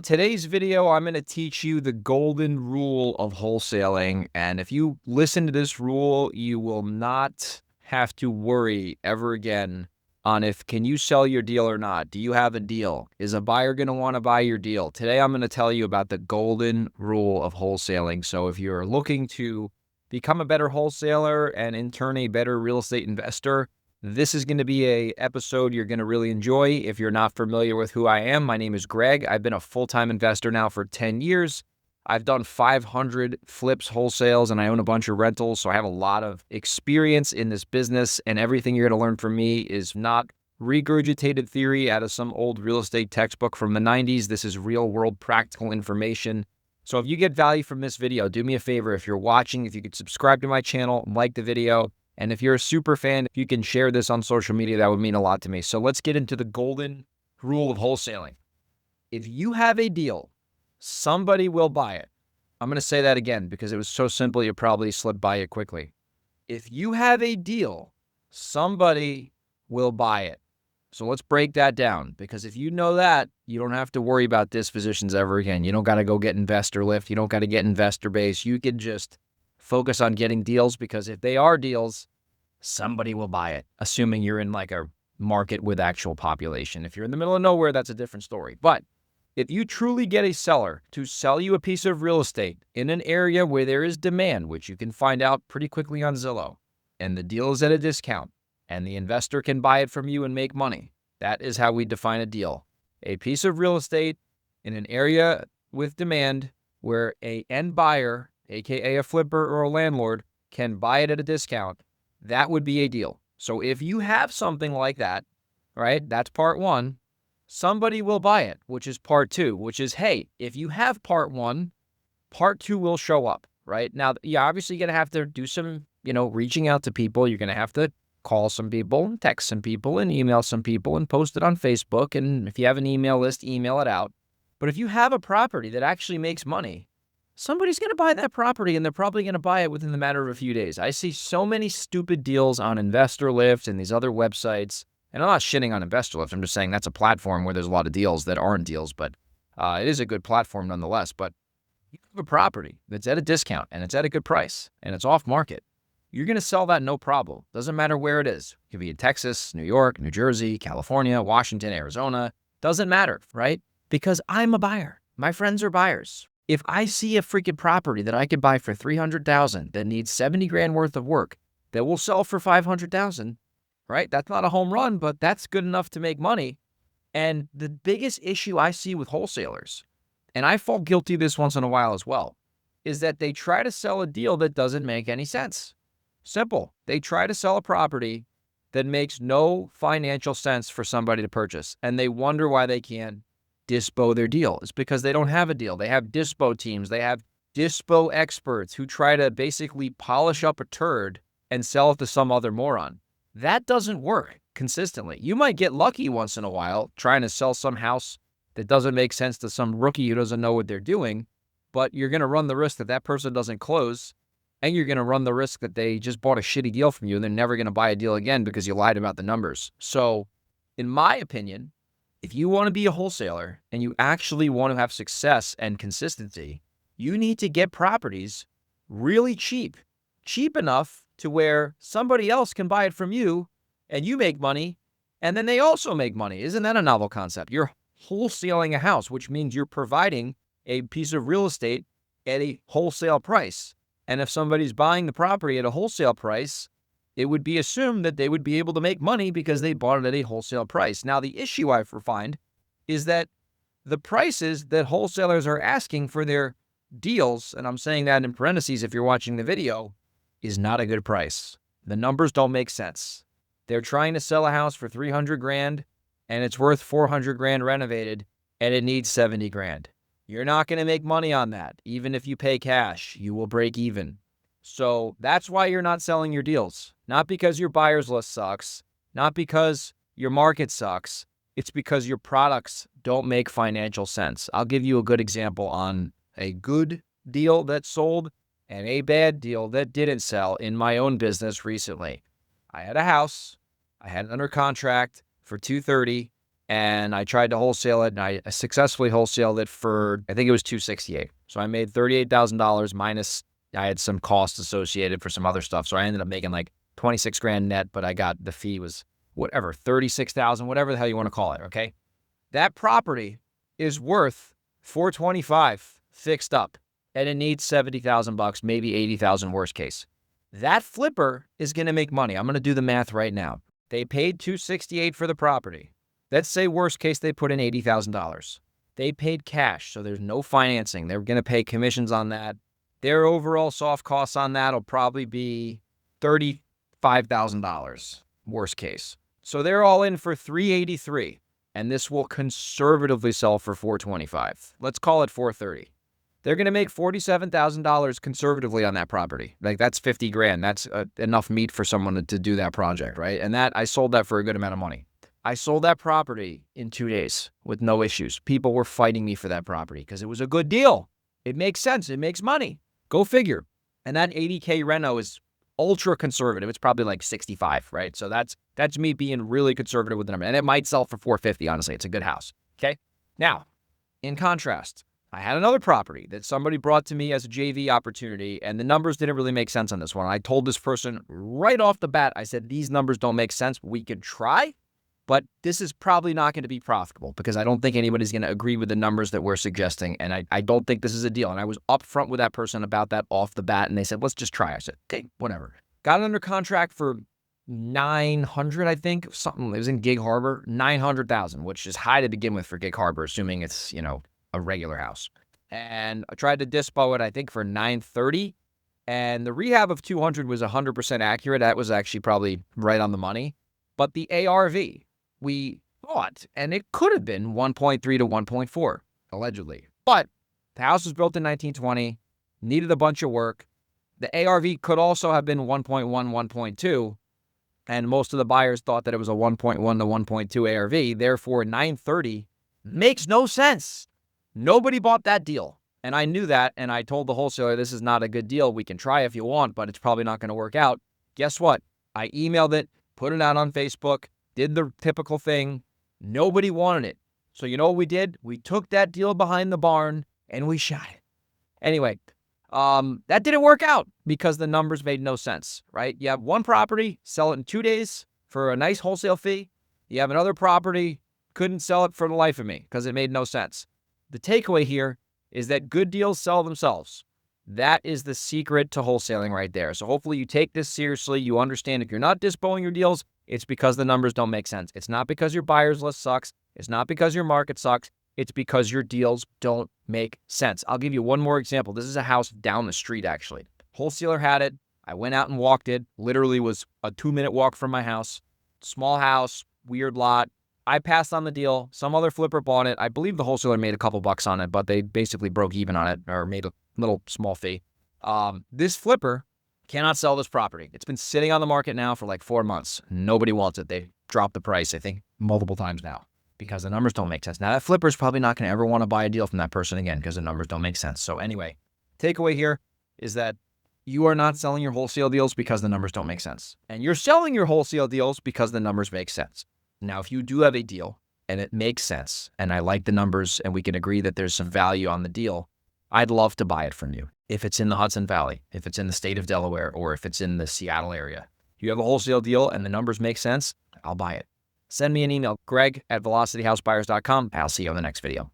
Today's video, I'm going to teach you the golden rule of wholesaling. And if you listen to this rule, you will not have to worry ever again on if can you sell your deal or not. Do you have a deal? Is a buyer going to want to buy your deal? Today, I'm going to tell you about the golden rule of wholesaling. So if you're looking to become a better wholesaler and in turn a better real estate investor, this is going to be a episode you're going to really enjoy. If you're not familiar with who I am, my name is Greg. I've been a full-time investor now for 10 years. I've done 500 flips, wholesales, and I own a bunch of rentals. So I have a lot of experience in this business, and everything you're going to learn from me is not regurgitated theory out of some old real estate textbook from the 90s. This is real-world practical information. So if you get value from this video, do me a favor. If you're watching, if you could subscribe to my channel, like the video. And if you're a super fan, if you can share this on social media, that would mean a lot to me. So let's get into the golden rule of wholesaling. If you have a deal, somebody will buy it. I'm going to say that again because it was so simple you probably slipped by it quickly. If you have a deal, somebody will buy it. So let's break that down, because if you know that, you don't have to worry about dispositions ever again. You don't got to go get investor lift. You don't got to get investor base. You can just focus on getting deals, because if they are deals, somebody will buy it, assuming you're in like a market with actual population. If you're in the middle of nowhere, that's a different story. But if you truly get a seller to sell you a piece of real estate in an area where there is demand, which you can find out pretty quickly on Zillow, and the deal is at a discount, and the investor can buy it from you and make money, that is how we define a deal. A piece of real estate in an area with demand where an end buyer, aka a flipper or a landlord, can buy it at a discount, that would be a deal. So if you have something like that, right, that's part one, somebody will buy it, which is part two, which is, hey, if you have part one, part two will show up, right? Now, yeah, obviously you're going to have to do some, reaching out to people. You're going to have to call some people and text some people and email some people and post it on Facebook. And if you have an email list, email it out. But if you have a property that actually makes money, somebody's going to buy that property, and they're probably going to buy it within the matter of a few days. I see so many stupid deals on Investor Lift and these other websites. And I'm not shitting on Investor Lift. I'm just saying that's a platform where there's a lot of deals that aren't deals, but it is a good platform nonetheless. But you have a property that's at a discount and it's at a good price and it's off market. You're going to sell that no problem. Doesn't matter where it is. It could be in Texas, New York, New Jersey, California, Washington, Arizona. Doesn't matter, right? Because I'm a buyer. My friends are buyers. If I see a freaking property that I could buy for $300,000 that needs 70 grand worth of work that will sell for 500,000, right? That's not a home run, but that's good enough to make money. And the biggest issue I see with wholesalers, and I fall guilty of this once in a while as well, is that they try to sell a deal that doesn't make any sense. Simple. They try to sell a property that makes no financial sense for somebody to purchase, and they wonder why they can't dispo their deal. It's because they don't have a deal. They have dispo teams. They have dispo experts who try to basically polish up a turd and sell it to some other moron. That doesn't work consistently. You might get lucky once in a while trying to sell some house that doesn't make sense to some rookie who doesn't know what they're doing, but you're going to run the risk that that person doesn't close, and you're going to run the risk that they just bought a shitty deal from you and they're never going to buy a deal again because you lied about the numbers. So, in my opinion, if you want to be a wholesaler and you actually want to have success and consistency, you need to get properties really cheap enough to where somebody else can buy it from you and you make money, and then they also make money. Isn't that a novel concept? You're wholesaling a house, which means you're providing a piece of real estate at a wholesale price. And if somebody's buying the property at a wholesale price, it would be assumed that they would be able to make money because they bought it at a wholesale price. Now, the issue I find is that the prices that wholesalers are asking for their deals, and I'm saying that in parentheses if you're watching the video, is not a good price. The numbers don't make sense. They're trying to sell a house for 300 grand and it's worth 400 grand renovated and it needs 70 grand. You're not going to make money on that. Even if you pay cash, you will break even. So that's why you're not selling your deals. Not because your buyer's list sucks, not because your market sucks. It's because your products don't make financial sense. I'll give you a good example on a good deal that sold and a bad deal that didn't sell in my own business recently. I had a house. I had it under contract for $230,000. and I tried to wholesale it, and I successfully wholesaled it for, I think it was $268. So I made $38,000 minus I had some costs associated for some other stuff. So I ended up making like 26 grand net, but I got the fee was whatever, 36,000, whatever the hell you want to call it. Okay. That property is worth 425 fixed up, and it needs 70,000 bucks, maybe 80,000 worst case. That flipper is going to make money. I'm going to do the math right now. They paid 268 for the property. Let's say worst case they put in $80,000. They paid cash, so there's no financing. They're going to pay commissions on that. Their overall soft costs on that will probably be $35,000 worst case. So they're all in for 383, and this will conservatively sell for 425. Let's call it 430. They're going to make $47,000 conservatively on that property. Like that's 50 grand. That's enough meat for someone to do that project, right? And that I sold that for a good amount of money. I sold that property in 2 days with no issues. People were fighting me for that property because it was a good deal. It makes sense. It makes money. Go figure. And that 80K reno is ultra conservative. It's probably like 65, right? So that's me being really conservative with the number. And it might sell for 450, honestly. It's a good house. Okay. Now, in contrast, I had another property that somebody brought to me as a JV opportunity, and the numbers didn't really make sense on this one. I told this person right off the bat, I said, these numbers don't make sense. We could try, but this is probably not going to be profitable because I don't think anybody's going to agree with the numbers that we're suggesting. And I don't think this is a deal. And I was upfront with that person about that off the bat. And they said, let's just try. I said, okay, whatever. Got it under contract for 900, I think, something. It was in Gig Harbor, 900,000, which is high to begin with for Gig Harbor, assuming it's, a regular house. And I tried to dispo it, I think, for 930. And the rehab of 200 was 100% accurate. That was actually probably right on the money. But the ARV, we thought, and it could have been 1.3 to 1.4, allegedly. But the house was built in 1920, needed a bunch of work. The ARV could also have been 1.1, 1.2, and most of the buyers thought that it was a 1.1 to 1.2 ARV. Therefore, 930 makes no sense. Nobody bought that deal. And I knew that, and I told the wholesaler, this is not a good deal. We can try if you want, but it's probably not going to work out. Guess what? I emailed it, put it out on Facebook, did the typical thing. Nobody wanted it. So you know what we did? We took that deal behind the barn and we shot it. Anyway, that didn't work out because the numbers made no sense, right? You have one property, sell it in 2 days for a nice wholesale fee. You have another property, couldn't sell it for the life of me because it made no sense. The takeaway here is that good deals sell themselves. That is the secret to wholesaling right there. So hopefully you take this seriously. You understand if you're not dispoing your deals, it's because the numbers don't make sense. It's not because your buyer's list sucks. It's not because your market sucks. It's because your deals don't make sense. I'll give you one more example. This is a house down the street, actually. Wholesaler had it. I went out and walked it. Literally was a 2-minute walk from my house. Small house, weird lot. I passed on the deal. Some other flipper bought it. I believe the wholesaler made a couple bucks on it, but they basically broke even on it or made a little small fee. This flipper cannot sell this property. It's been sitting on the market now for like 4 months. Nobody wants it. They dropped the price, I think, multiple times now because the numbers don't make sense. Now, that flipper is probably not going to ever want to buy a deal from that person again because the numbers don't make sense. So anyway, takeaway here is that you are not selling your wholesale deals because the numbers don't make sense. And you're selling your wholesale deals because the numbers make sense. Now, if you do have a deal and it makes sense and I like the numbers and we can agree that there's some value on the deal, I'd love to buy it from you. If it's in the Hudson Valley, if it's in the state of Delaware, or if it's in the Seattle area, you have a wholesale deal and the numbers make sense, I'll buy it. Send me an email, greg@velocityhousebuyers.com. I'll see you on the next video.